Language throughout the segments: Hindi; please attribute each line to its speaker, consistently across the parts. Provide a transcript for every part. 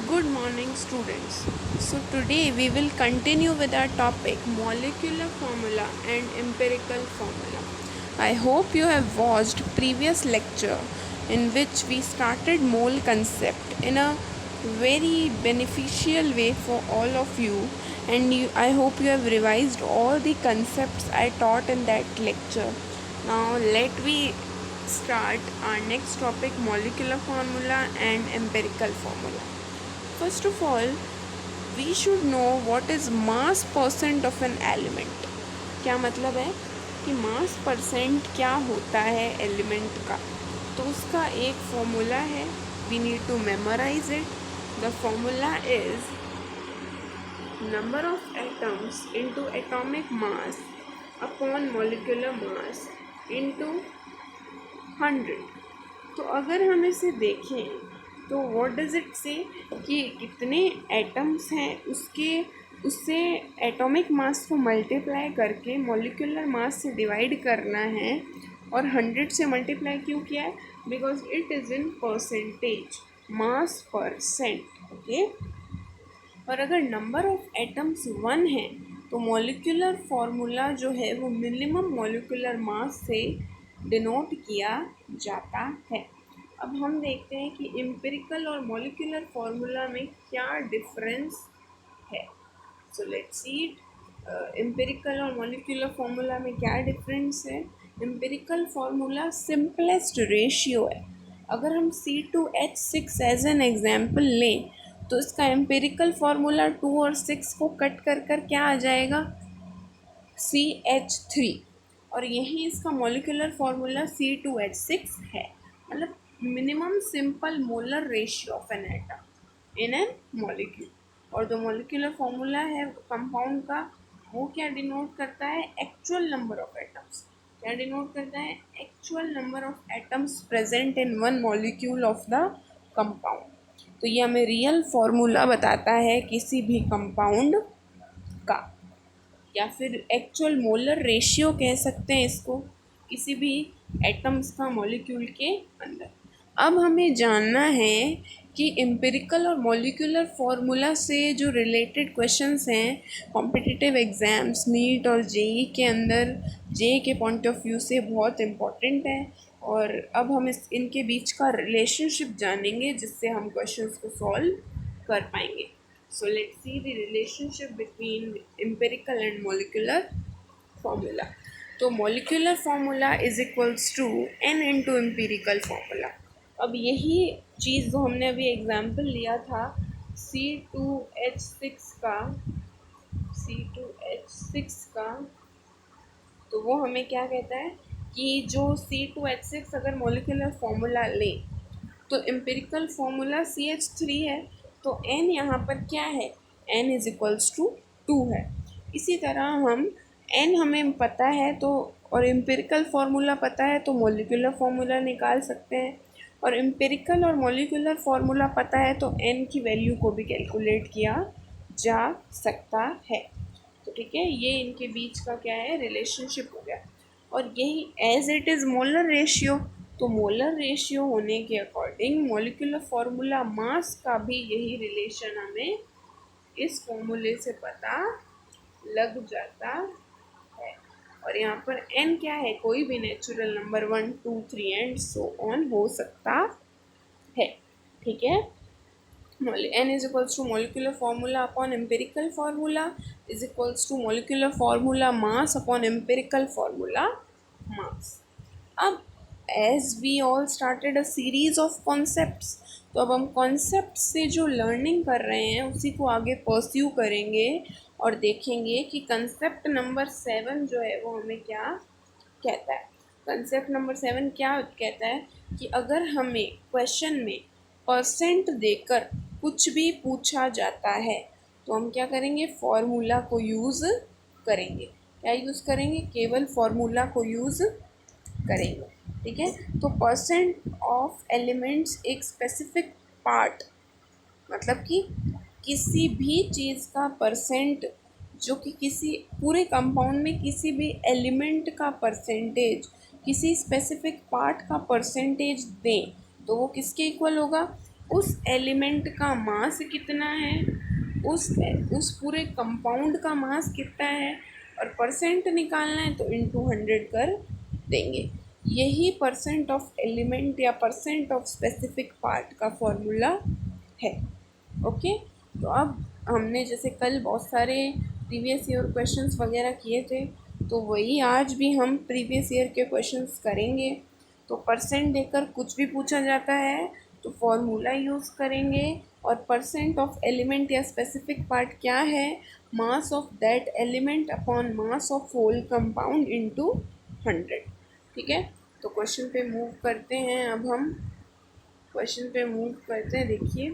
Speaker 1: Good morning, students. So, today we will continue with our topic molecular formula and empirical formula. I hope you have watched previous lecture in which we started mole concept in a very beneficial way for all of you, and I hope you have revised all the concepts I taught in that lecture. Now, let me start our next topic molecular formula and empirical formula. First of all, we should know what is mass percent of an element. क्या मतलब है कि मास परसेंट क्या होता है एलिमेंट का, तो उसका एक फॉर्मूला है. We need to memorise it. The formula is number of atoms into atomic mass upon molecular mass into 100. तो अगर हम इसे देखें तो व्हाट डज इट से कि कितने एटम्स हैं उससे एटॉमिक मास को मल्टीप्लाई करके मॉलिक्यूलर मास से डिवाइड करना है. और 100 से मल्टीप्लाई क्यों किया है? Because it is in percentage, mass percent. Okay. और अगर नंबर ऑफ एटम्स 1 है तो मॉलिक्यूलर फार्मूला जो है वो मिनिमम मॉलिक्यूलर मास से डिनोट किया जाता है. अब हम देखते हैं कि एम्पिरिकल और मॉलिक्यूलर फार्मूला में क्या डिफरेंस है. So let's see it. Empirical और मॉलिक्यूलर फार्मूला में क्या डिफरेंस है. एम्पिरिकल फार्मूला सिंपलेस्ट रेशियो है. अगर हम C2H6 एज एन एग्जाम्पल लें तो इसका एम्पिरिकल फार्मूला 2 और 6 को कट कर क्या आ जाएगा? CH3. और यही इसका मॉलिक्यूलर फार्मूला C2H6 है. मतलब minimum simple molar ratio of an atom in an molecule. और जो मॉलिक्यूलर फार्मूला है कंपाउंड का वो क्या डिनोट करता है? Actual number of atoms. क्या डिनोट करता है? Actual number of atoms present in one molecule of the compound. तो ये हमें रियल फार्मूला बताता है किसी भी कंपाउंड का, या फिर एक्चुअल मोलर रेशियो कह सकते हैं इसको, किसी भी एटम्स का मॉलिक्यूल के अंदर. अब हमें जानना है कि एम्पिरिकल और मॉलिक्यूलर फार्मूला से जो रिलेटेड क्वेश्चंस हैं कॉम्पिटिटिव एग्ज़ाम्स नीट और जेई के अंदर, जेई के पॉइंट ऑफ व्यू से बहुत इम्पॉर्टेंट है. और अब हम इनके बीच का रिलेशनशिप जानेंगे जिससे हम क्वेश्चंस को सॉल्व कर पाएंगे. So let's see the relationship between empirical and molecular formula. तो molecular formula is equals to n into empirical formula. अब यही चीज़ जो हमने अभी एग्जाम्पल लिया था C2H6 का, C2H6 का, तो वो हमें क्या कहता है कि जो C2H6 अगर मोलिकुलर फार्मूला ले तो एम्पिरिकल फार्मूला CH3 है. तो n यहाँ पर क्या है? n इज इक्वल्स टू 2 है. इसी तरह हम n हमें पता है तो, और एम्पिरिकल फार्मूला पता है तो मोलिकुलर फार्मूला निकाल सकते हैं. और एम्पिरिकल और मोलिकुलर फार्मूला पता है तो n की वैल्यू को भी कैलकुलेट किया जा सकता है. तो ठीक है, ये इनके बीच का क्या है? रिलेशनशिप हो गया. और यही as it is molar ratio, तो मोलर रेशियो होने के अकॉर्डिंग मॉलिक्यूलर फार्मूला मास का भी यही रिलेशन हमें इस फॉर्मूले से पता लग जाता है. और यहाँ पर n क्या है? कोई भी natural number 1 2 3 and so on हो सकता है. ठीक है. n is equals to molecular formula upon empirical formula is equals to molecular formula mass upon empirical formula mass. अब as we all started a series of concepts, तो अब हम कॉन्सेप्ट से जो लर्निंग कर रहे हैं उसी को आगे परस्यू करेंगे और देखेंगे कि कंसेप्ट नंबर 7 जो है वो हमें क्या कहता है. कंसेप्ट नंबर 7 क्या कहता है कि अगर हमें क्वेश्चन में परसेंट देकर कुछ भी पूछा जाता है तो हम क्या करेंगे? फॉर्मूला को यूज़ करेंगे. क्या यूज़ करेंगे? केवल फॉर्मूला को यूज़ करेंगे. ठीक है. तो परसेंट ऑफ एलिमेंट्स एक स्पेसिफिक पार्ट, मतलब कि किसी भी चीज़ का परसेंट जो कि किसी पूरे कंपाउंड में किसी भी एलिमेंट का परसेंटेज किसी स्पेसिफिक पार्ट का परसेंटेज दें तो वो किसके इक्वल होगा? उस एलिमेंट का मास कितना है, उस पूरे कंपाउंड का मास कितना है, और परसेंट निकालना है तो इंटू 100 कर देंगे। यही परसेंट ऑफ एलिमेंट या परसेंट ऑफ स्पेसिफिक पार्ट का फॉर्मूला है। ओके, तो अब हमने जैसे कल बहुत सारे प्रीवियस ईयर क्वेश्चंस वगैरह किए थे, तो वही आज भी हम प्रीवियस ईयर के क्वेश्चंस करेंगे। तो परसेंट देकर कुछ भी पूछा जाता है तो फॉर्मूला यूज़ करेंगे, और परसेंट ऑफ एलिमेंट या स्पेसिफिक पार्ट क्या है, mass of that element upon mass of whole compound into 100। ठीक है, तो क्वेश्चन पे मूव करते हैं। अब हम क्वेश्चन पे मूव करते हैं। देखिए,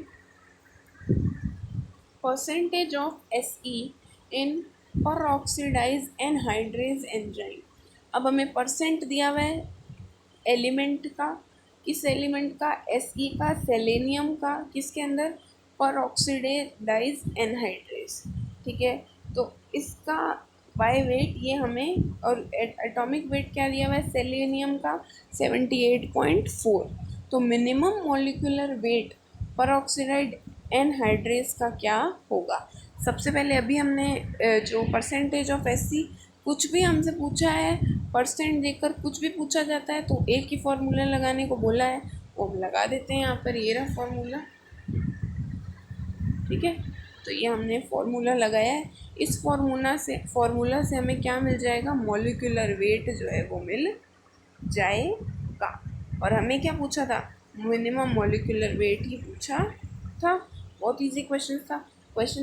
Speaker 1: percentage of SE in peroxidase anhydrase enzyme. अब हमें परसेंट दिया हुआ है एलिमेंट का, किस एलिमेंट का, एसई का, सेलेनियम का, किसके अंदर, peroxidase एनहाइड्रेज। ठीक है, तो इसका बाय वेट ये हमें, और एटॉमिक वेट क्या दिया हुआ है सेलेनियम का, 78.4। तो minimum molecular weight peroxide anhydrase का क्या होगा। सबसे पहले अभी हमने जो परसेंटेज ऑफ एससी, कुछ भी हमसे पूछा है, परसेंट देकर कुछ भी पूछा जाता है तो एक ही फार्मूला लगाने को बोला है, वो हम लगा देते हैं यहाँ पर। ये रहा फार्मूला। ठीक है, तो ये हमने फार्मूला लगाया है। इस फार्मूला से हमें क्या मिल जाएगा, मॉलिक्यूलर वेट जो है वो मिल जाएगा। और हमें क्या पूछा था, मिनिमम मॉलिक्यूलर वेट ही पूछा था। बहुत इजी क्वेश्चन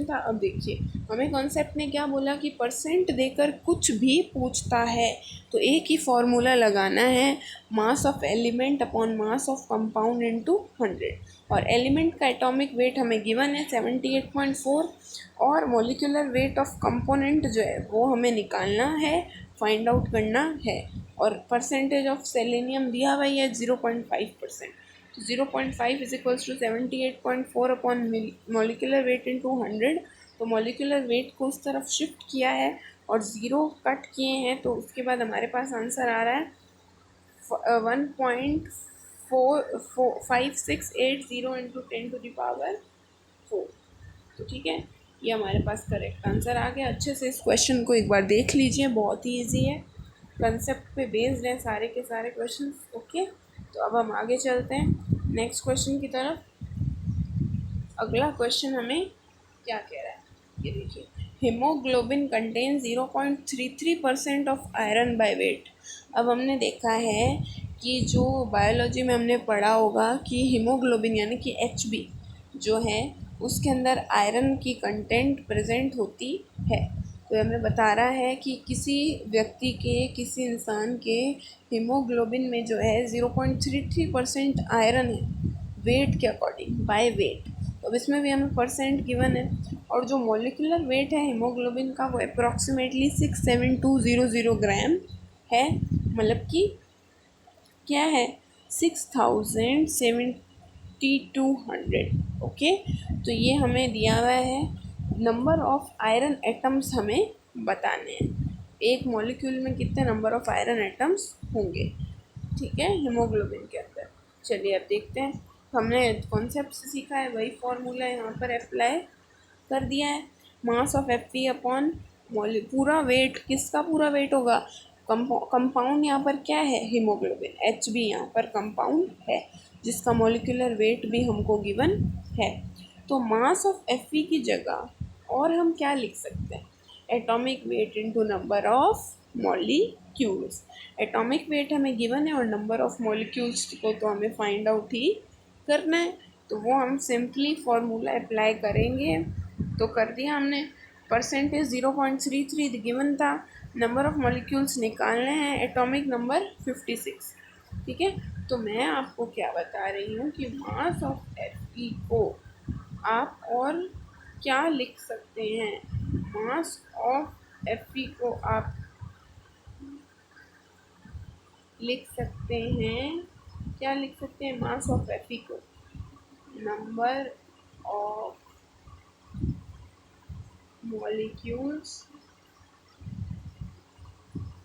Speaker 1: था। अब देखिए, हमें कॉन्सेप्ट ने क्या बोला कि परसेंट देकर कुछ भी पूछता है तो एक ही फॉर्मूला लगाना है, mass of element upon mass of compound into 100। और एलिमेंट का एटॉमिक वेट हमें गिवन है 78.4, और मॉलिक्यूलर वेट ऑफ कंपोनेंट जो है वो हमें निकालना है, फाइंड आउट करना है। और परसेंटेज ऑफ सेलेनियम दिया हुआ है 0.5%। तो 0.5 is equals to 78.4 upon molecular weight into 100। तो मॉलिक्यूलर वेट को उस तरफ शिफ्ट किया है और ज़ीरो कट किए हैं, तो उसके बाद हमारे पास आंसर आ रहा है 1.5680 इंटू 10⁴। तो ठीक है, ये हमारे पास करेक्ट आंसर आ गया। अच्छे से इस क्वेश्चन को एक बार देख लीजिए, बहुत ही ईजी है, कंसेप्ट पे बेस्ड है सारे के सारे क्वेश्चन। ओके, तो अब हम आगे चलते हैं नेक्स्ट क्वेश्चन की तरफ। अगला क्वेश्चन हमें क्या कह रहा है, ये देखिए, haemoglobin contain 0.33% of iron by weight. अब हमने देखा है कि जो बायोलॉजी में हमने पढ़ा होगा कि हीमोग्लोबिन यानी कि एचबी जो है उसके अंदर आयरन की कंटेंट प्रेजेंट होती है। तो हमें बता रहा है कि किसी व्यक्ति के, किसी इंसान के हीमोग्लोबिन में जो है 0.33% आयरन है वेट के अकॉर्डिंग, बाय वेट। तो अब इसमें भी हमें परसेंट गिवन है, और जो मॉलिक्यूलर वेट है हीमोग्लोबिन का वो अप्रॉक्सीमेटली 67200 ग्राम है, मतलब कि क्या है 6200। ओके, तो ये हमें दिया हुआ है। नंबर ऑफ आयरन एटम्स हमें बताने हैं, एक मॉलिक्यूल में कितने नंबर ऑफ आयरन एटम्स होंगे। ठीक है, हीमोग्लोबिन के अंदर। चलिए अब देखते हैं, हमने कॉन्सेप्ट से सीखा है वही फॉर्मूला यहाँ पर अप्लाई कर दिया है। Mass of F P upon पूरा वेट, किसका पूरा वेट होगा, कंपाउंड यहाँ पर क्या है, हीमोग्लोबिन, एच बी यहाँ पर कंपाउंड है जिसका मॉलिक्यूलर वेट भी हमको गिवन है। तो मास ऑफ एफ पी की जगह और हम क्या लिख सकते हैं, atomic weight into number of molecules. Atomic weight हमें गिवन है और नंबर ऑफ मॉलिक्यूल्स को तो हमें फाइंड आउट ही करना है, तो वो हम सिंपली फॉर्मूला अप्लाई करेंगे। तो कर दिया हमने, परसेंटेज 0.33 गिवन था, नंबर ऑफ मॉलिक्यूल्स निकालने हैं, एटॉमिक नंबर 56। ठीक है, तो मैं आपको क्या बता रही हूँ कि मास ऑफ एफ ई को आप और क्या लिख सकते हैं, मास ऑफ एफ ई को आप लिख सकते हैं, क्या लिख सकते हैं, मास ऑफ एफ ई को number of molecules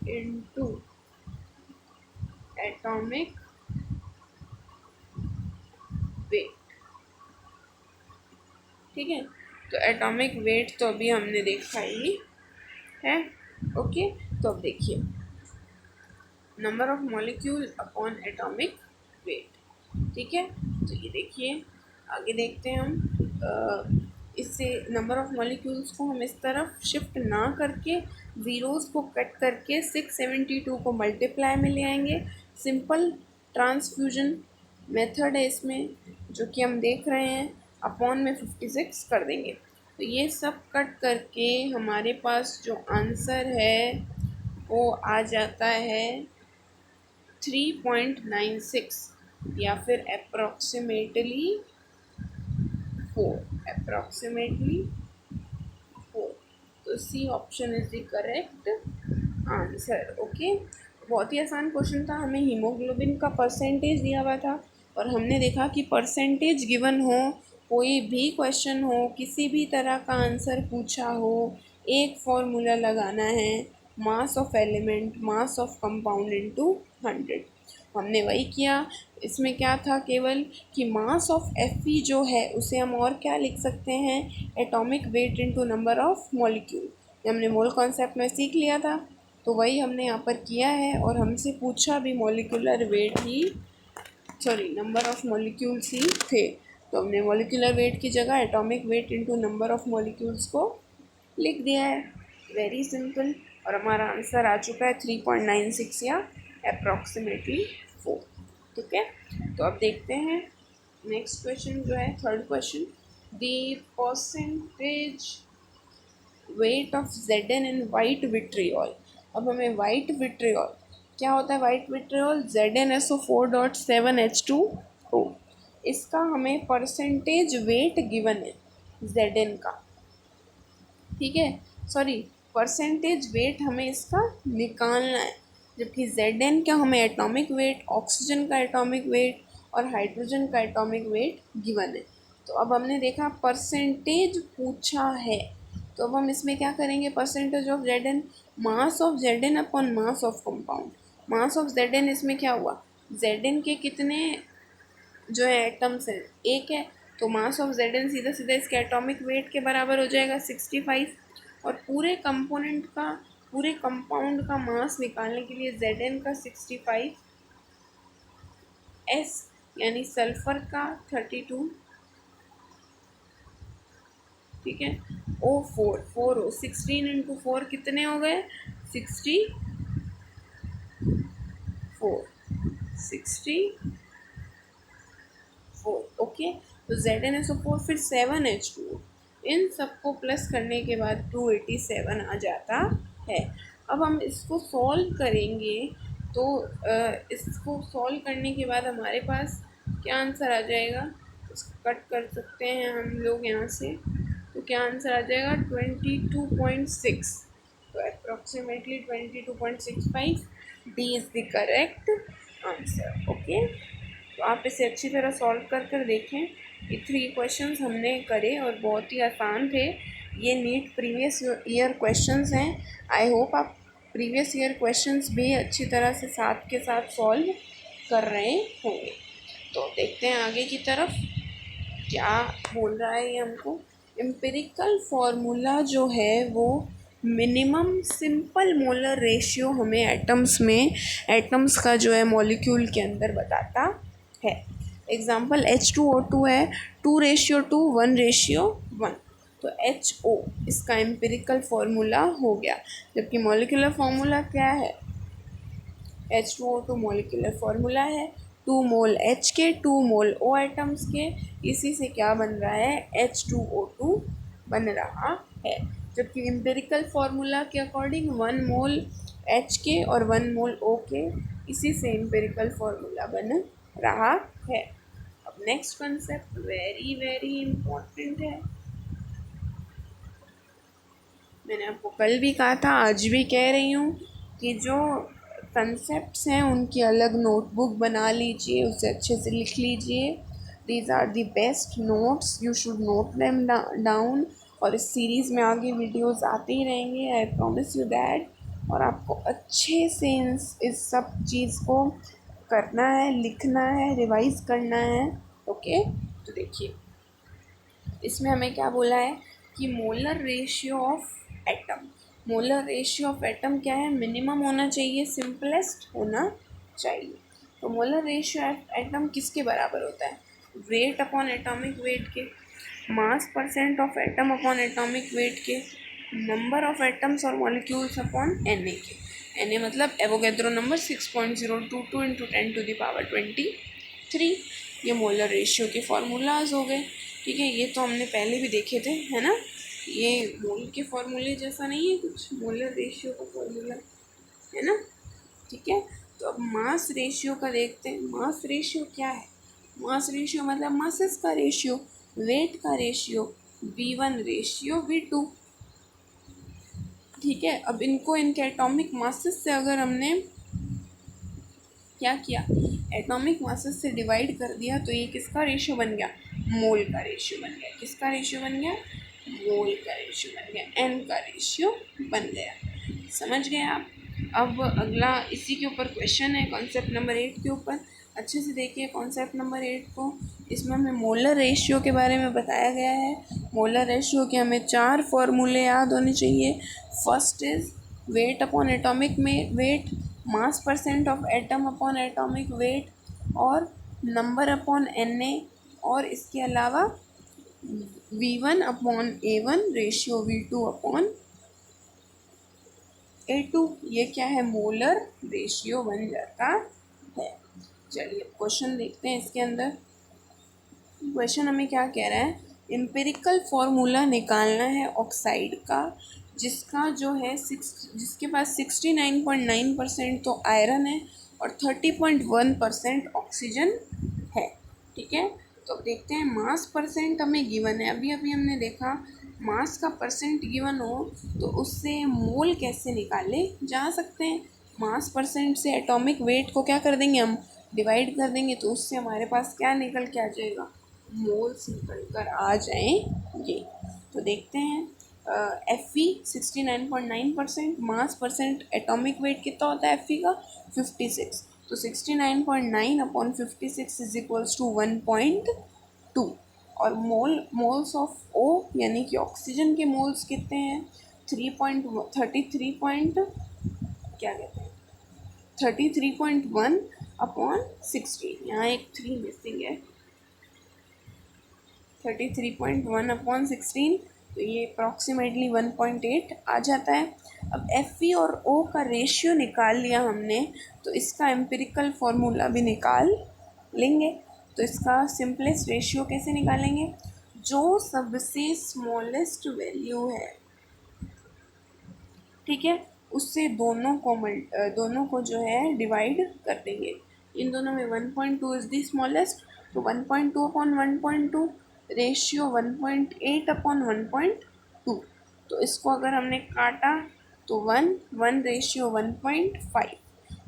Speaker 1: into atomic weight। ठीक है। तो एटॉमिक वेट तो अभी हमने देखा ही है। ओके, तो अब देखिए number of molecule upon atomic wait. ठीक है, तो ये देखिए आगे देखते हैं हम। इससे नंबर ऑफ मॉलिक्यूल्स को हम इस तरफ शिफ्ट ना करके ज़ीरोज़ को कट करके 672 को मल्टीप्लाई में ले आएंगे। सिंपल ट्रांसफ्यूजन मेथड है इसमें, जो कि हम देख रहे हैं। अपॉन में 56 कर देंगे, तो ये सब कट करके हमारे पास जो आंसर है वो आ जाता है 3.96 या फिर अप्रॉक्सीमेटली 4, अप्रॉक्सीमेटली 4। तो C option is the correct answer. Okay, बहुत ही आसान क्वेश्चन था। हमें हीमोग्लोबिन का परसेंटेज दिया हुआ था और हमने देखा कि परसेंटेज गिवन हो, कोई भी क्वेश्चन हो, किसी भी तरह का आंसर पूछा हो, एक फॉर्मूला लगाना है, mass of element, mass of compound into 100। हमने वही किया। इसमें क्या था केवल कि मास ऑफ Fe जो है उसे हम और क्या लिख सकते हैं, atomic weight into number of molecule. हमने मोल कॉन्सेप्ट में सीख लिया था, तो वही हमने यहाँ पर किया है। और हमसे पूछा भी मॉलिक्यूलर वेट ही, सॉरी नंबर ऑफ मॉलिक्यूल्स ही थे, तो हमने मॉलिक्यूलर वेट की जगह atomic weight into number of molecules को लिख दिया है। Very simple. और हमारा आंसर आ चुका है 3.96 या अप्रॉक्सीमेटली 4। ठीक है, तो अब देखते हैं नेक्स्ट क्वेश्चन जो है third question. The percentage weight of Zn in white vitriol. अब हमें वाइट विट्रियोल क्या होता है, वाइट विट्रियोल ZnSO4.7H2O, इसका हमें परसेंटेज वेट गिवन है Zn का। ठीक है, सॉरी परसेंटेज वेट हमें इसका निकालना है, जबकि Zn क्या हमें एटॉमिक वेट, ऑक्सीजन का एटॉमिक वेट और हाइड्रोजन का एटॉमिक वेट गिवन है। तो अब हमने देखा परसेंटेज पूछा है, तो अब हम इसमें क्या करेंगे, percentage of Zn, mass of Zn upon mass of compound. Mass of Zn इसमें क्या हुआ, Zn के कितने जो है एटम्स है, एक है, तो मास ऑफ Zn सीधा सीधा इसके एटॉमिक वेट के बराबर हो जाएगा 65। और पूरे कंपोनेंट का, पूरे कंपाउंड का मास निकालने के लिए Zn का 65, S यानी सल्फर का 32, ठीक है, O4 16 इंटू 4 कितने हो गए, 64। ओके, तो ZnSO4 फिर 7H2O, इन सबको प्लस करने के बाद 287 आ जाता है। अब हम इसको सॉल्व करेंगे, तो इसको सॉल्व करने के बाद हमारे पास क्या आंसर आ जाएगा, इसको कट कर सकते हैं हम लोग यहाँ से, तो क्या आंसर आ जाएगा 22.6। तो approximately 22.65, D is the correct answer. Okay, तो आप इसे अच्छी तरह सॉल्व कर देखें। ये 3 क्वेश्चंस हमने करे और बहुत ही आसान थे। ये नीट प्रीवियस ईयर क्वेश्चंस हैं। आई होप आप प्रीवियस ईयर क्वेश्चंस भी अच्छी तरह से साथ के साथ सॉल्व कर रहे होंगे। तो देखते हैं आगे की तरफ क्या बोल रहा है ये हमको। एम्पिरिकल फार्मूला जो है वो मिनिमम सिंपल मोलर रेशियो हमें एटम्स में, एटम्स का जो है मॉलिक्यूल के अंदर बताता है। एग्जाम्पल H2O2 है, 2:2, 1:1, तो HO इसका एम्पिरिकल फार्मूला हो गया। जबकि मॉलिक्यूलर फार्मूला क्या है, H2O2 मॉलिक्यूलर फार्मूला है 2 मोल H के, 2 मोल O एटम्स के, इसी से क्या बन रहा है, H2O2 बन रहा है। जबकि एम्पिरिकल फार्मूला के अकॉर्डिंग 1 मोल H के और 1 मोल O के, इसी से एम्पिरिकल फार्मूला बन रहा है। अब next concept very very important है। मैंने आपको कल भी कहा था, आज भी कह रही हूँ कि जो कंसेप्ट्स हैं उनकी अलग नोटबुक बना लीजिए, उसे अच्छे से लिख लीजिए। These are the best notes, you should note them down. और इस सीरीज़ में आगे वीडियोस आते ही रहेंगे, आई प्रॉमिस यू दैट। और आपको अच्छे से इस सब चीज़ को करना है, लिखना है, रिवाइज करना है। ओके, तो देखिए इसमें हमें क्या बोला है कि molar ratio of atom, molar ratio of atom क्या है, मिनिमम होना चाहिए, सिंपलेस्ट होना चाहिए। तो मोलर रेशियो ऑफ एटम किसके बराबर होता है, वेट अपॉन एटॉमिक वेट के, mass percent of atom upon atomic weight के, नंबर ऑफ एटम्स और मॉलिक्यूल्स अपॉन एन ए के। एन ए मतलब एवोगैड्रो नंबर 6.022 इंटू 10⁻23। ये मोलर रेशियो के फार्मूलाज हो गए। ठीक है, ये तो हमने पहले भी देखे थे, है ना। ये मोल के फार्मूले जैसा नहीं है कुछ, मोलर रेशियो का फार्मूला, है ना। ठीक है, तो अब मास रेशियो का देखते हैं। मास रेशियो क्या है, मास रेशियो मतलब मासेस का रेशियो, वेट का रेशियो, V1 रेशियो V2। ठीक है, अब इनको इनके एटॉमिक मासेस से अगर हमने क्या किया, एटॉमिक मासेस से डिवाइड कर दिया, तो ये किसका रेशियो बन गया, मोल का रेशियो बन गया। किसका रेशियो बन गया, मोल का रेशियो बन गया, एन का रेशियो बन गया। समझ गए आप। अब अगला इसी के ऊपर क्वेश्चन है, कॉन्सेप्ट नंबर 8 के ऊपर। अच्छे से देखिए कॉन्सेप्ट नंबर 8 को। इसमें हमें मोलर रेशियो के बारे में बताया गया है। मोलर रेशियो के हमें 4 फॉर्मूले याद होने चाहिए। First is weight upon atomic में weight, mass percent of atom upon atomic weight, और नंबर अपॉन एन ए, और इसके अलावा V1 upon A1 ratio V2 upon A2। ये क्या है, मोलर रेशियो बन जाता है। चलिए क्वेश्चन देखते हैं। इसके अंदर क्वेश्चन हमें क्या कह रहा है, एम्पिरिकल फॉर्मूला निकालना है ऑक्साइड का, जिसका जो है जिसके पास 69.9% तो आयरन है और 30.1% ऑक्सीजन है। ठीक है, तो अब देखते हैं मास परसेंट हमें गिवन है। अभी अभी हमने देखा मास का परसेंट गिवन हो तो उससे मोल कैसे निकाले जा सकते हैं। मास परसेंट से एटॉमिक वेट को क्या कर देंगे, हम डिवाइड कर देंगे, तो उससे हमारे पास क्या निकल के आ जाएगा, मोल्स निकल कर आ जाएंगे। तो देखते हैं Fe 69.9%, मास परसेंट एटॉमिक वेट कितना होता है Fe का, 56। तो 69.9 अपॉन 56 इज इक्वल्स टू 1.2। और मोल्स ऑफ O यानी कि ऑक्सीजन के मोल्स कितने हैं, 3.33 पॉइंट क्या कहते हैं 33.1 अपॉन 16। यहाँ एक 3 मिसिंग है, 33.1 अपॉन 16, तो ये अप्रॉक्सीमेटली 1.8 आ जाता है। अब Fe और O का रेशियो निकाल लिया हमने, तो इसका एम्पिरिकल फार्मूला भी निकाल लेंगे। तो इसका सिंपलेस्ट रेशियो कैसे निकालेंगे, जो सबसे स्मॉलेस्ट वैल्यू है, ठीक है, उससे दोनों को जो है डिवाइड कर देंगे। इन दोनों में 1.2 इज़ दी स्मॉलेस्ट, तो 1.2 अपॉन 1.2 रेशियो 1.8 अपॉन 1.2। तो इसको अगर हमने काटा तो 1 रेशियो 1.5।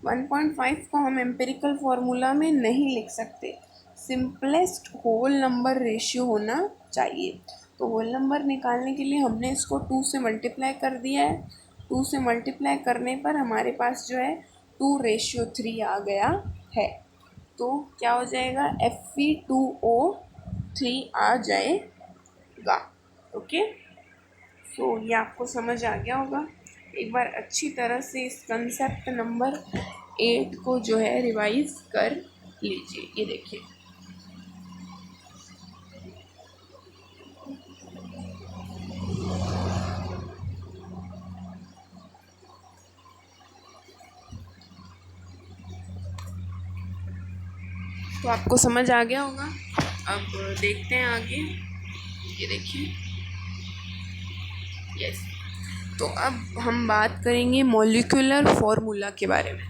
Speaker 1: 1.5 को हम एम्पिरिकल फार्मूला में नहीं लिख सकते, सिंपलेस्ट होल नंबर रेशियो होना चाहिए। तो होल नंबर निकालने के लिए हमने इसको 2 से मल्टीप्लाई कर दिया है। 2 से मल्टीप्लाई करने पर हमारे पास जो है 2:3 आ गया है। तो क्या हो जाएगा, Fe2O3 आ जाएगा। ओके, सो ये आपको समझ आ गया होगा। एक बार अच्छी तरह से इस कंसेप्ट नंबर 8 को जो है रिवाइज कर लीजिए। ये देखिए, तो आपको समझ आ गया होगा। अब देखते हैं आगे। ये देखिए, यस, तो अब हम बात करेंगे मॉलिक्यूलर फार्मूला के बारे में।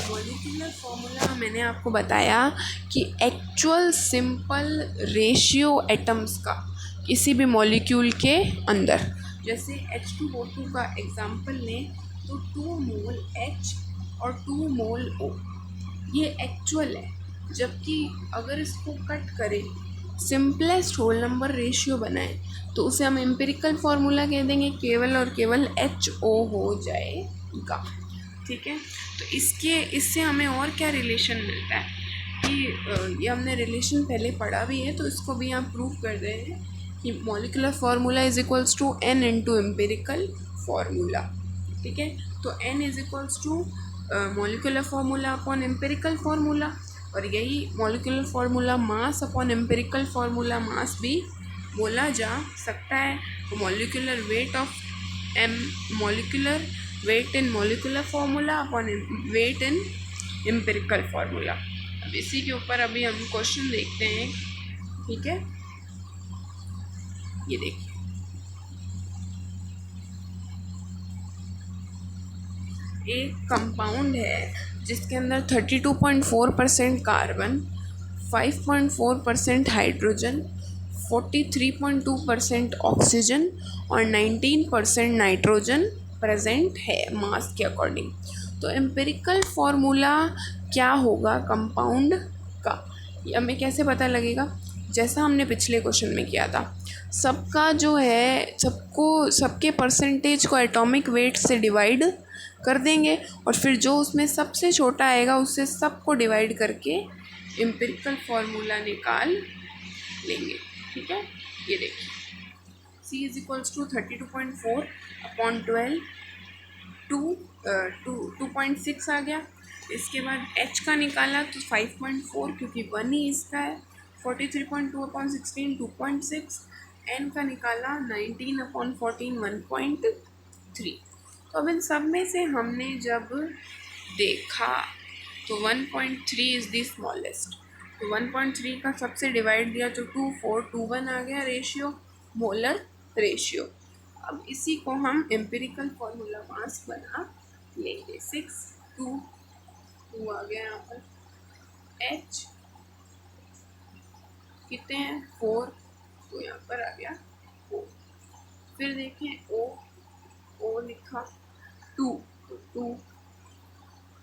Speaker 1: मॉलिक्यूलर फार्मूला मैंने आपको बताया कि एक्चुअल सिंपल रेशियो एटम्स का किसी भी मॉलिक्यूल के अंदर, जैसे H2O2 का एग्जांपल लें तो 2 मोल H और 2 मोल O, ये एक्चुअल है। जबकि अगर इसको कट करें, सिंपलेस्ट होल नंबर रेशियो बनाए, तो उसे हम एम्पिरिकल फार्मूला कह देंगे, केवल और केवल HO हो जाएगा। ठीक है, तो इससे हमें और क्या रिलेशन मिलता है कि ये हमने रिलेशन पहले पढ़ा भी है, तो इसको भी हम प्रूव कर रहे हैं कि molecular formula is equals to N into empirical formula. ठीक है, तो N is equals to molecular formula upon empirical formula, और यही molecular formula mass upon empirical formula mass भी बोला जा सकता है। Molecular weight of M molecular weight in molecular formula upon weight in empirical formula. अब इसी के ऊपर अभी हम क्वेश्चन देखते हैं। ठीक है, ये देखिए, एक कंपाउंड है जिसके अंदर 32.4% कार्बन, 5.4% हाइड्रोजन, 43.2% ऑक्सीजन और 19% नाइट्रोजन प्रेजेंट है मास के अकॉर्डिंग। तो एम्पिरिकल फार्मूला क्या होगा कंपाउंड का, ये हमें कैसे पता लगेगा? जैसा हमने पिछले क्वेश्चन में किया था, सबका जो है सबके परसेंटेज को एटॉमिक वेट से डिवाइड कर देंगे और फिर जो उसमें सबसे छोटा आएगा उससे सबको डिवाइड करके एम्पिरिकल फार्मूला निकाल लेंगे। ठीक है, ये देखिए, C इज इक्वल्स टू 32.4 अपॉन 12 2.6 आ गया। इसके बाद H का निकाला तो 5.4 क्योंकि 1 ही इसका है, 43.2 अपॉन 16 2.6, N का निकाला 19 अपॉन 14 1.3। तो अब इन सब में से हमने जब देखा तो 1.3 इज़ दी स्मॉलेस्ट, तो 1.3 का सबसे डिवाइड दिया तो 2.421 आ गया रेशियो, मोलर रेशियो। अब इसी को हम एम्पिरिकल फार्मूला मास बना लेंगे। 6 2 आ गया यहाँ पर, H कितने हैं 4, तो यहाँ पर आ गया 4। फिर देखें O लिखा 2, तो 2।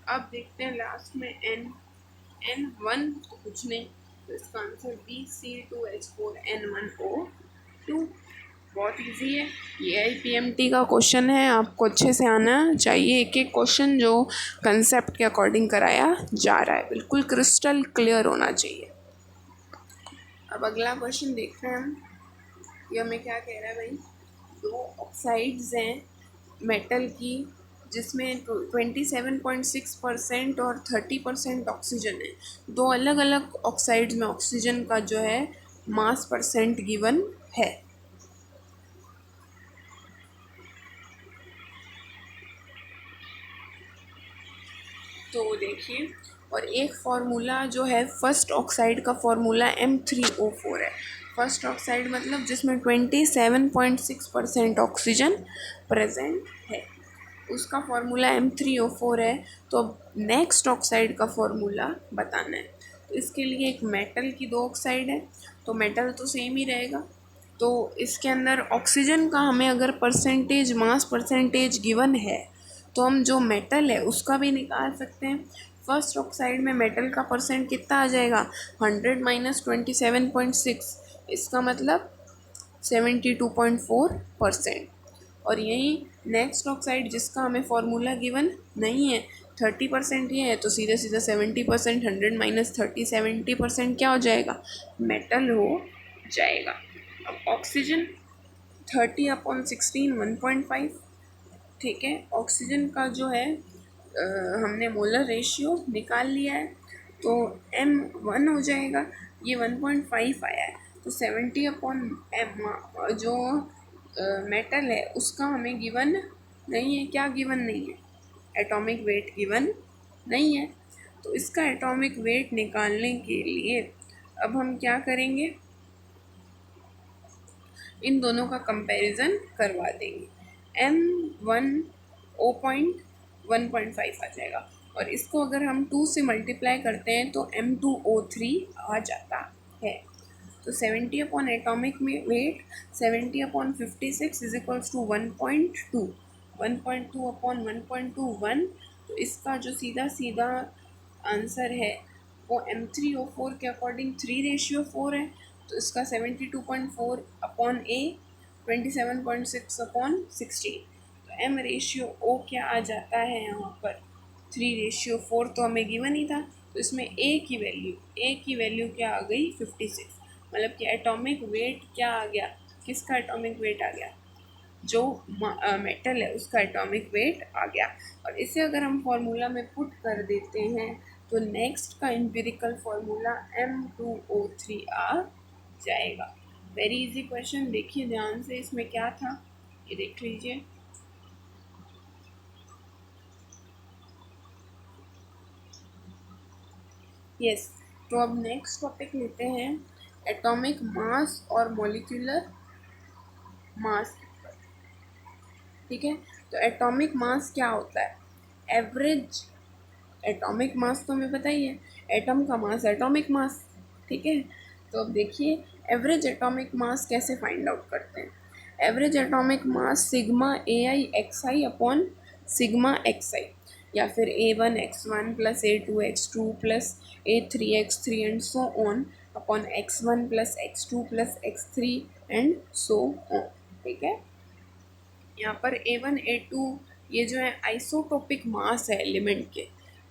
Speaker 1: अब देखते हैं लास्ट में N 1 तो कुछ नहीं, तो इसका आंसर BC2H4N1O2। बहुत इजी है, ये IPMT का क्वेश्चन है, आपको अच्छे से आना चाहिए। एक एक क्वेश्चन जो कंसेप्ट के अकॉर्डिंग कराया जा रहा है बिल्कुल क्रिस्टल क्लियर होना चाहिए। अब अगला क्वेश्चन देखते हैं हम, ये हमें क्या कह रहा है भाई, दो ऑक्साइड्स हैं मेटल की जिसमें 27.6% और 30% ऑक्सीजन है। दो अलग अलग ऑक्साइड्स में ऑक्सीजन का जो है मास परसेंट गिवन है। तो देखिए, और एक फार्मूला जो है फर्स्ट ऑक्साइड का फार्मूला M3O4 है। फर्स्ट ऑक्साइड मतलब जिसमें 27.6% ऑक्सीजन प्रेजेंट है, उसका फार्मूला M3O4 है। तो अब नेक्स्ट ऑक्साइड का फार्मूला बताना है। तो इसके लिए एक मेटल की दो ऑक्साइड है, तो मेटल तो सेम ही रहेगा। तो इसके अंदर ऑक्सीजन का हमें अगर परसेंटेज मास परसेंटेज गिवन है तो हम जो मेटल है उसका भी निकाल सकते हैं। फर्स्ट ऑक्साइड में मेटल का परसेंट कितना आ जाएगा 100 माइनस 27.6, इसका मतलब 72.4%। और यही नेक्स्ट ऑक्साइड जिसका हमें फार्मूला गिवन नहीं है 30% ही है, तो सीधे सीधा 70%, 100 माइनस 30 70% क्या हो जाएगा मेटल हो जाएगा। अब ऑक्सीजन 30/16 1.5। ठीक है, ऑक्सीजन का जो है हमने मोलर रेशियो निकाल लिया है, तो M1 हो जाएगा, ये 1.5 आया है, तो 70/M जो मेटल है उसका हमें गिवन नहीं है। क्या गिवन नहीं है? एटॉमिक वेट गिवन नहीं है। तो इसका एटॉमिक वेट निकालने के लिए अब हम क्या करेंगे, इन दोनों का कंपैरिजन करवा देंगे। M1 0.1.5 आ जाएगा, और इसको अगर हम 2 से मल्टीप्लाई करते हैं तो M2O3 आ जाता है। तो 70 अपॉन एटॉमिक में weight 70/56 is equals to 1.2, 1.2 upon 1.21। तो इसका जो सीधा सीधा आंसर है वो M3O4 के अकॉर्डिंग 3:4 है। तो इसका 72.4 अपॉन A 27.6 अपॉन 16। तो M रेशियो O क्या आ जाता है यहाँ पर 3:4, तो हमें गिवन ही था। तो इसमें A की वैल्यू क्या आ गई 56, मतलब कि एटॉमिक वेट क्या आ गया किसका एटॉमिक वेट आ गया, जो मेटल है उसका एटॉमिक वेट आ गया। और इसे अगर हम फॉर्मूला में पुट कर देते हैं तो नेक्स्ट का एम्पिरिकल फॉर्मूला M2O3 आ जाएगा। वेरी इजी क्वेश्चन, देखिए ध्यान से इसमें क्या था, ये देख लीजिए। यस, तो अब नेक्स्ट टॉपिक लेते हैं एटॉमिक मास और मॉलिक्यूलर मास। ठीक है, तो एटॉमिक मास क्या होता है, एवरेज एटॉमिक मास तो हमें पता ही है, एटम का मास एटॉमिक मास। ठीक है, तो अब देखिए एवरेज एटॉमिक मास कैसे फाइंड आउट करते हैं। Average atomic mass sigma AI XI upon sigma XI, या फिर A1 X1 plus A2 X2 plus A3 X3 and so on upon X1 plus X2 plus X3 and so on. ठीक है, यहाँ पर A1 A2 ये जो है आइसोटोपिक मास है एलिमेंट के।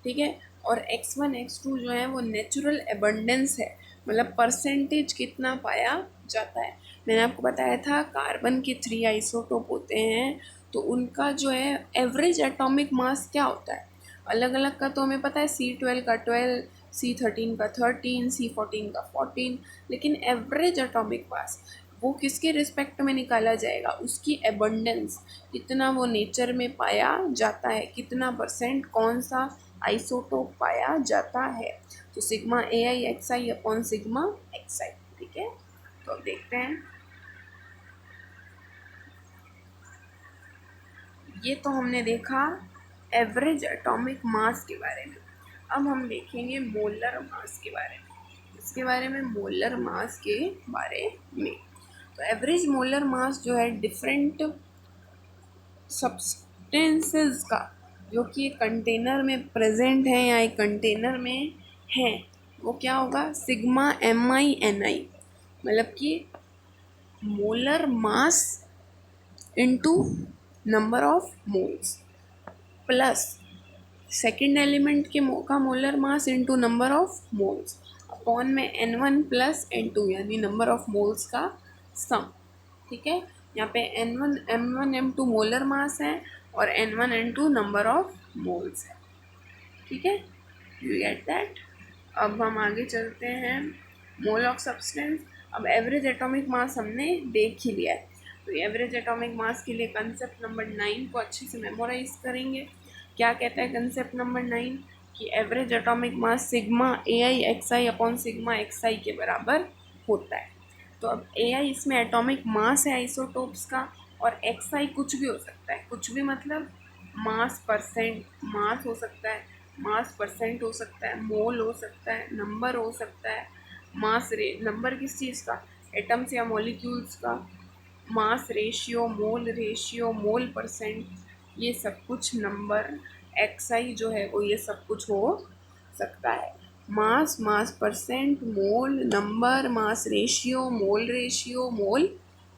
Speaker 1: ठीक है, और X1 X2 जो है वो नेचुरल एबंडेंस है, मतलब परसेंटेज कितना पाया जाता है। मैंने आपको बताया था कार्बन के 3 आइसोटोप होते हैं, तो उनका जो है एवरेज एटॉमिक मास क्या होता है, अलग अलग का तो हमें पता है, C12 का 12, C13 का 13, C14 का 14, लेकिन एवरेज एटॉमिक मास वो किसके रिस्पेक्ट में निकाला जाएगा, उसकी एबंडेंस, कितना वो नेचर में पाया जाता है, कितना परसेंट कौन सा आइसोटोप पाया जाता है। तो sigma AI XI upon sigma XI। ठीक है, तो अब देखते हैं, ये तो हमने देखा एवरेज एटॉमिक मास के बारे में। अब हम देखेंगे मोलर मास के बारे में, इसके बारे में मोलर मास के बारे में। तो एवरेज मोलर मास जो है डिफरेंट सब्सटेंसेस का, जो कि एक कंटेनर में प्रेजेंट है या एक कंटेनर में है, वो क्या होगा, सिग्मा MI NI, मतलब कि molar mass into number of moles plus second element के का molar mass into number of moles upon में N1 प्लस N2, यानी नंबर ऑफ मोल्स का सम। ठीक है, यहाँ पे N1 M1 M2 molar mass है और N1 N2 number of moles है। ठीक है, यू गेट दैट। अब हम आगे चलते हैं, मोल ऑफ सब्सटेंस। अब एवरेज एटॉमिक मास हमने देख ही लिया है, तो एवरेज एटॉमिक मास के लिए कंसेप्ट नंबर 9 को अच्छे से मेमोराइज करेंगे। क्या कहता है कंसेप्ट नंबर 9, कि average atomic mass sigma AI XI upon sigma XI के बराबर होता है। तो अब AI इसमें एटॉमिक मास है आइसोटोप्स का, और XI कुछ भी हो सकता है, कुछ भी मतलब मास परसेंट, मास हो सकता है, मास परसेंट हो सकता है, मोल हो सकता है, नंबर हो सकता है, मास रे नंबर किस चीज़ का, एटम्स या मॉलिक्यूल्स का, मास ratio, mole ratio, mole percent, ये सब कुछ नंबर XI जो है वो ये सब कुछ हो सकता है। Mass, mass percent, mole number, mass ratio, mole ratio, mole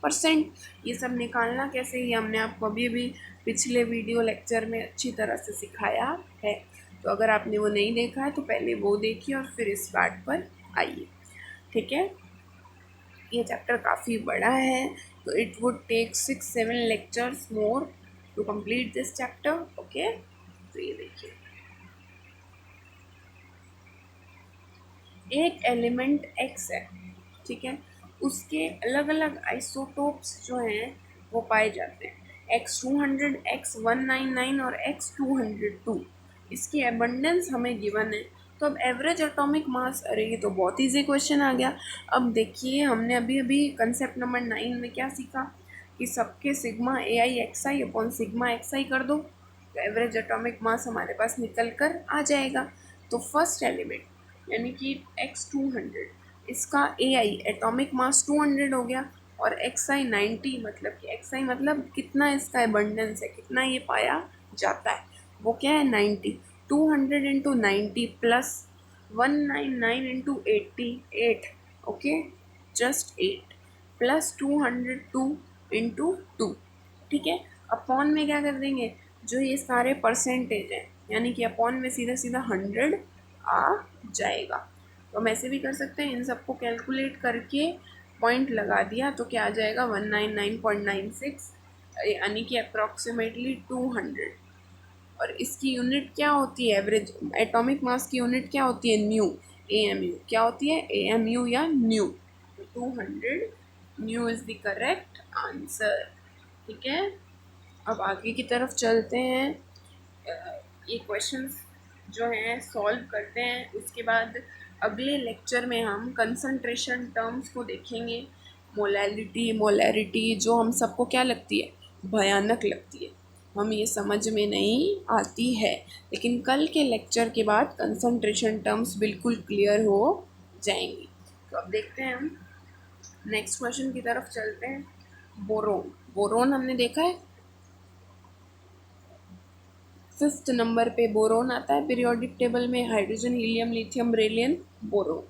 Speaker 1: percent, ये सब निकालना कैसे, ये हमने आपको अभी अभी पिछले वीडियो लेक्चर में अच्छी तरह से सिखाया है। तो अगर आपने वो नहीं देखा है तो पहले वो देखिए और फिर इस पार्ट पर आइए। ठीक है, ये चैप्टर काफ़ी बड़ा है, तो it would take 6-7 lectures more to complete this chapter. Okay, तो ये देखिए, एक एलिमेंट X है, ठीक है, उसके अलग अलग आइसोटोप्स जो हैं वो पाए जाते हैं, X200, X199 और X202, इसकी एबंडेंस हमें गिवन है। तो अब एवरेज एटॉमिक मास, अरे ये तो बहुत ईजी क्वेश्चन आ गया। अब देखिए हमने अभी अभी कंसेप्ट नंबर 9 में क्या सीखा, कि सबके sigma AI XI upon sigma XI कर दो, तो एवरेज एटॉमिक मास हमारे पास निकल कर आ जाएगा। तो फर्स्ट एलिमेंट यानी कि X200, इसका AI एटॉमिक मास 200 हो गया, और XI 90, मतलब कि XI मतलब कितना इसका एबंडेंस है, कितना ये पाया जाता है, वो क्या है 90। 200 into 90 plus 199 into 88, okay, just 8 plus 202 into 2। ठीक है, अपॉन में क्या कर देंगे, जो ये सारे परसेंटेज हैं, यानी कि अपॉन में सीधा सीधा 100 आ जाएगा। तो हम ऐसे भी कर सकते हैं, इन सबको कैलकुलेट करके पॉइंट लगा दिया तो क्या आ जाएगा 199.96, यानी कि अप्रॉक्सीमेटली 200। और इसकी यूनिट क्या होती है, एवरेज एटॉमिक मास की यूनिट क्या होती है, न्यू, AMU क्या होती है, AMU या न्यू। तो 200 new is the correct answer. ठीक है, अब आगे की तरफ चलते हैं। ये क्वेश्चंस जो हैं सॉल्व करते हैं, उसके बाद अगले लेक्चर में हम कंसंट्रेशन टर्म्स को देखेंगे। मोलैलिटी, मोलैरिटी जो हम सबको क्या लगती है, भयानक लगती है, हम ये समझ में नहीं आती है, लेकिन कल के लेक्चर के बाद कंसंट्रेशन टर्म्स बिल्कुल क्लियर हो जाएंगी। तो अब देखते हैं हम नेक्स्ट क्वेश्चन की तरफ चलते हैं। बोरोन, बोरोन हमने देखा है, 5th नंबर पे बोरोन आता है पीरियोडिक टेबल में, hydrogen, helium, lithium, beryllium, boron.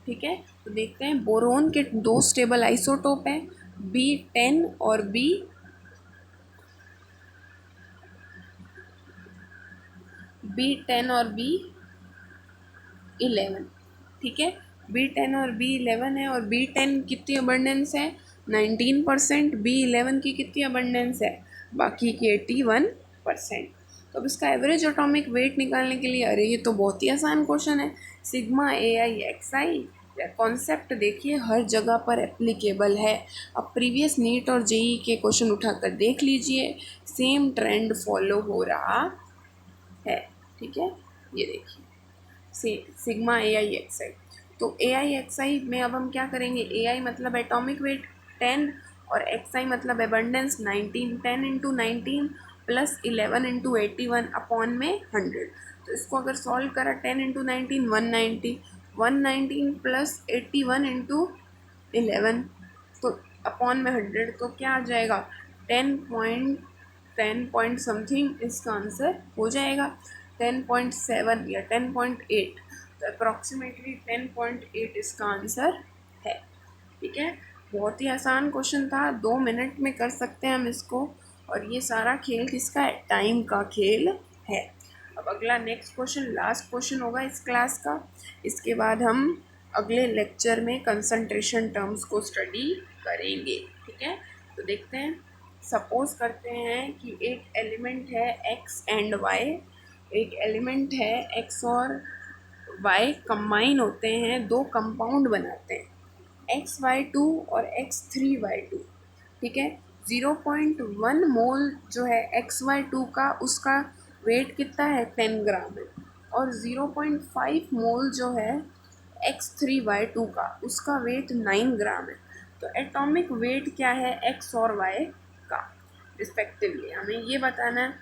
Speaker 1: ठीक है, तो देखते हैं बोरोन के दो स्टेबल आइसोटोप हैं, B10 और B10 और B11। ठीक है, B10 और B11 है, और B10 कितनी अबंडेंस है, 19%, B11 की कितनी अबंडेंस है, बाकी की 81%। तो अब इसका एवरेज एटॉमिक वेट निकालने के लिए, अरे ये तो बहुत ही आसान क्वेश्चन है, सिग्मा AIXI कॉन्सेप्ट देखिए हर जगह पर एप्लीकेबल है। अब प्रीवियस नीट और जेई के क्वेश्चन उठाकर देख लीजिए, सेम ट्रेंड फॉलो हो रहा है। ठीक है, ये देखिए सिग्मा AIXI। तो AIXI में अब हम क्या करेंगे, AI मतलब एटॉमिक वेट 10 और XI मतलब abundance 19, 10 into 19 plus 11 into 81 upon में 100। तो इसको अगर सॉल्व करा 10 इंटू 19 190, 119 प्लस 81 इंटू 11 तो अपॉन में 100, तो क्या आ जाएगा 10 पॉइंट समथिंग इसका आंसर हो जाएगा, 10.7 या 10.8, तो अप्रॉक्सीमेटली 10.8 इसका आंसर है। ठीक है, बहुत ही आसान क्वेश्चन था, 2 मिनट में कर सकते हैं हम इसको, और ये सारा खेल किसका है, टाइम का खेल है। अब अगला नेक्स्ट क्वेश्चन लास्ट क्वेश्चन होगा इस क्लास का, इसके बाद हम अगले लेक्चर में कंसंट्रेशन टर्म्स को स्टडी करेंगे। ठीक है, तो देखते हैं, सपोज करते हैं कि एक एलिमेंट है x एंड y, एक एलिमेंट है x और y कंबाइन होते हैं, दो कंपाउंड बनाते हैं XY2 और X3Y2। ठीक है, 0.1 मोल जो है XY2 का, उसका वेट कितना है 10 ग्राम है, और 0.5 मोल जो है X3Y2 का, उसका वेट 9 ग्राम है। तो एटॉमिक वेट क्या है X और Y का रिस्पेक्टिवली, हमें ये बताना है।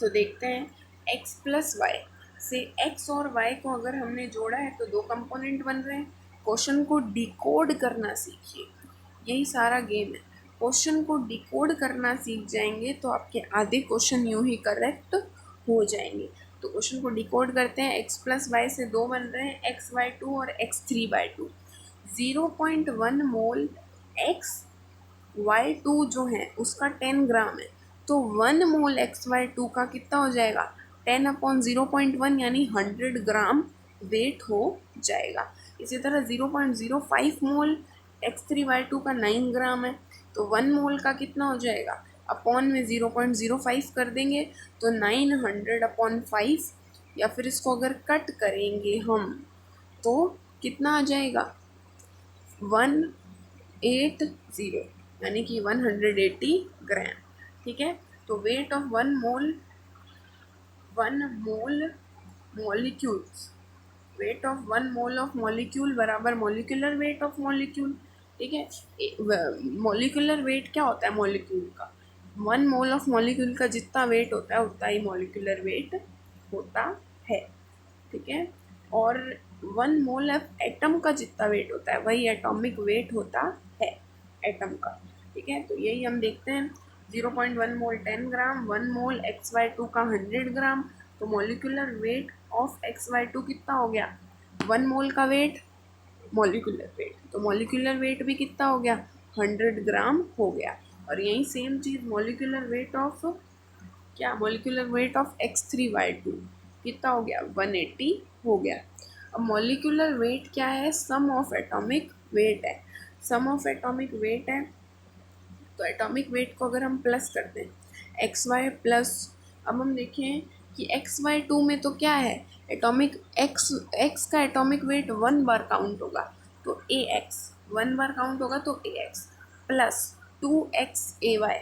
Speaker 1: तो देखते हैं, x प्लस वाई से x और y को अगर हमने जोड़ा है तो दो कंपोनेंट बन रहे हैं। क्वेश्चन को डिकोड करना सीखिए, यही सारा गेम है। क्वेश्चन को डिकोड करना सीख जाएंगे तो आपके आधे क्वेश्चन यूं ही करेक्ट हो जाएंगे। तो क्वेश्चन को डिकोड करते हैं, x प्लस वाई से दो बन रहे हैं XY2 और X3Y2। 0.1 मोल XY2 जो है उसका 10 ग्राम है, तो 1 मोल XY2 का कितना हो जाएगा, 10/0.1 यानी 100 ग्राम वेट हो जाएगा। इसी तरह 0.05 मोल X3Y2 का 9 ग्राम है, तो 1 मोल का कितना हो जाएगा, अपॉन में 0.05 कर देंगे तो 900/5, या फिर इसको अगर कट करेंगे हम तो कितना आ जाएगा 180, यानी कि 180 ग्राम। ठीक है, तो weight of one mole molecules, weight of 1 mole of molecule बराबर मॉलिक्यूलर वेट ऑफ मॉलिक्यूल। ठीक है, मॉलिक्यूलर वेट क्या होता है मॉलिक्यूल का, 1 मोल ऑफ मॉलिक्यूल का जितना वेट होता है उतना ही मॉलिक्यूलर वेट होता है। ठीक है, और 1 मोल ऑफ एटम का जितना वेट होता है वही एटॉमिक वेट होता है एटम का। ठीक है, तो यही हम देखते हैं, 0.1 मोल 10 ग्राम, 1 मोल XY2 का 100 ग्राम, तो मॉलिक्यूलर वेट ऑफ XY2 कितना हो गया, 1 मोल का वेट मॉलिक्यूलर वेट, तो मॉलिक्यूलर वेट भी कितना हो गया 100 ग्राम हो गया। और यही same cheese molecular weight of क्या, मॉलिक्यूलर वेट ऑफ X3Y2 कितना हो गया 180 हो गया। अब मॉलिक्यूलर वेट क्या है, सम ऑफ एटॉमिक वेट है। सम ऑफ एटॉमिक वेट है, तो एटॉमिक वेट को अगर हम प्लस करते हैं एक्स वाई प्लस, अब हम देखें कि एक्स वाई टू में तो क्या है, एटॉमिक एक्स एक्स का एटॉमिक वेट 1 बार काउंट होगा, तो ए एक्स 1 बार काउंट होगा, तो A X plus 2x ay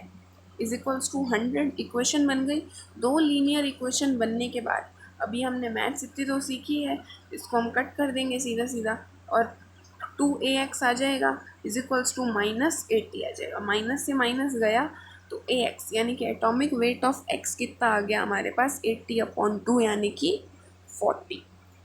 Speaker 1: is equals to 100। Equation बन गई। दो लीनियर इक्वेशन बनने के बाद अभी हमने मैथ्स इतनी तो सीखी है, इसको हम कट कर देंगे सीधा सीधा, और 2ax आ जाएगा इज इक्वल्स टू -80 आ जाएगा, माइनस से माइनस गया तो ax यानी कि एटॉमिक वेट ऑफ x कितना आ गया हमारे पास 80/2 यानी कि 40।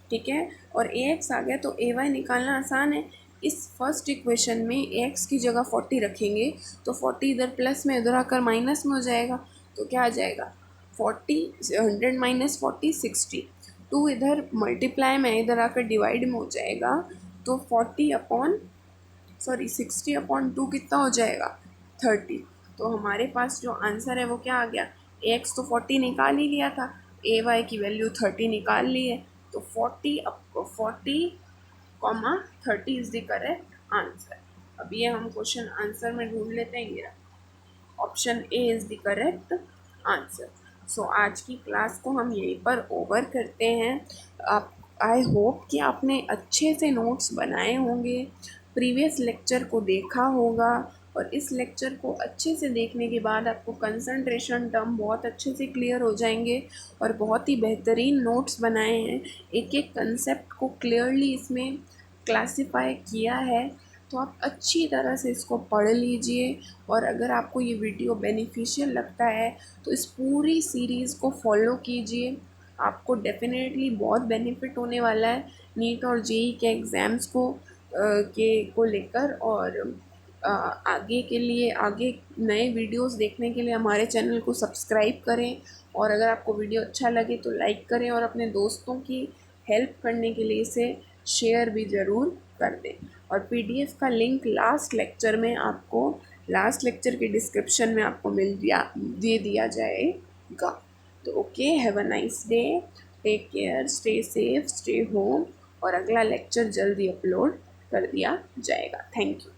Speaker 1: ठीक है, और ax आ गया तो ay निकालना आसान है। इस फर्स्ट इक्वेशन में ax की जगह 40 रखेंगे तो 40 इधर प्लस में उधर आकर माइनस में हो जाएगा, तो क्या आ जाएगा 100 माइनस 40 60, 2 इधर मल्टीप्लाई में इधर आकर डिवाइड में हो जाएगा, तो 60/2 कितना हो जाएगा 30। तो हमारे पास जो आंसर है वो क्या आ गया, एक्स तो 40 निकाल ही लिया था, ए वाई की वैल्यू 30 निकाल ली है, तो 40/30 इज द करेक्ट आंसर। अब ये हम क्वेश्चन आंसर में ढूंढ लेते हैं, ये option A is the correct answer. So आज की क्लास को हम यहीं पर ओवर करते हैं। आप आई होप कि आपने अच्छे से नोट्स बनाए होंगे, प्रीवियस लेक्चर को देखा होगा, और इस लेक्चर को अच्छे से देखने के बाद आपको कंसंट्रेशन टर्म बहुत अच्छे से क्लियर हो जाएंगे, और बहुत ही बेहतरीन नोट्स बनाए हैं। एक एक कंसेप्ट को क्लियरली इसमें क्लासिफाई किया है, तो आप अच्छी तरह से इसको पढ़ लीजिए। और अगर आपको ये वीडियो बेनिफिशियल लगता है तो इस पूरी सीरीज़ को फॉलो कीजिए, आपको डेफिनेटली बहुत बेनिफिट होने वाला है नीट और जेई के एग्ज़ाम्स को लेकर। और आगे के लिए, आगे नए वीडियोस देखने के लिए हमारे चैनल को सब्सक्राइब करें, और अगर आपको वीडियो अच्छा लगे तो लाइक करें, और अपने दोस्तों की हेल्प करने के लिए इसे शेयर भी ज़रूर कर दें। और पीडीएफ का लिंक लास्ट लेक्चर के डिस्क्रिप्शन में आपको दे दिया जाएगा। तो okay, have a nice day, take care, stay safe, stay home, और अगला लेक्चर जल्दी अपलोड कर दिया जाएगा। Thank you.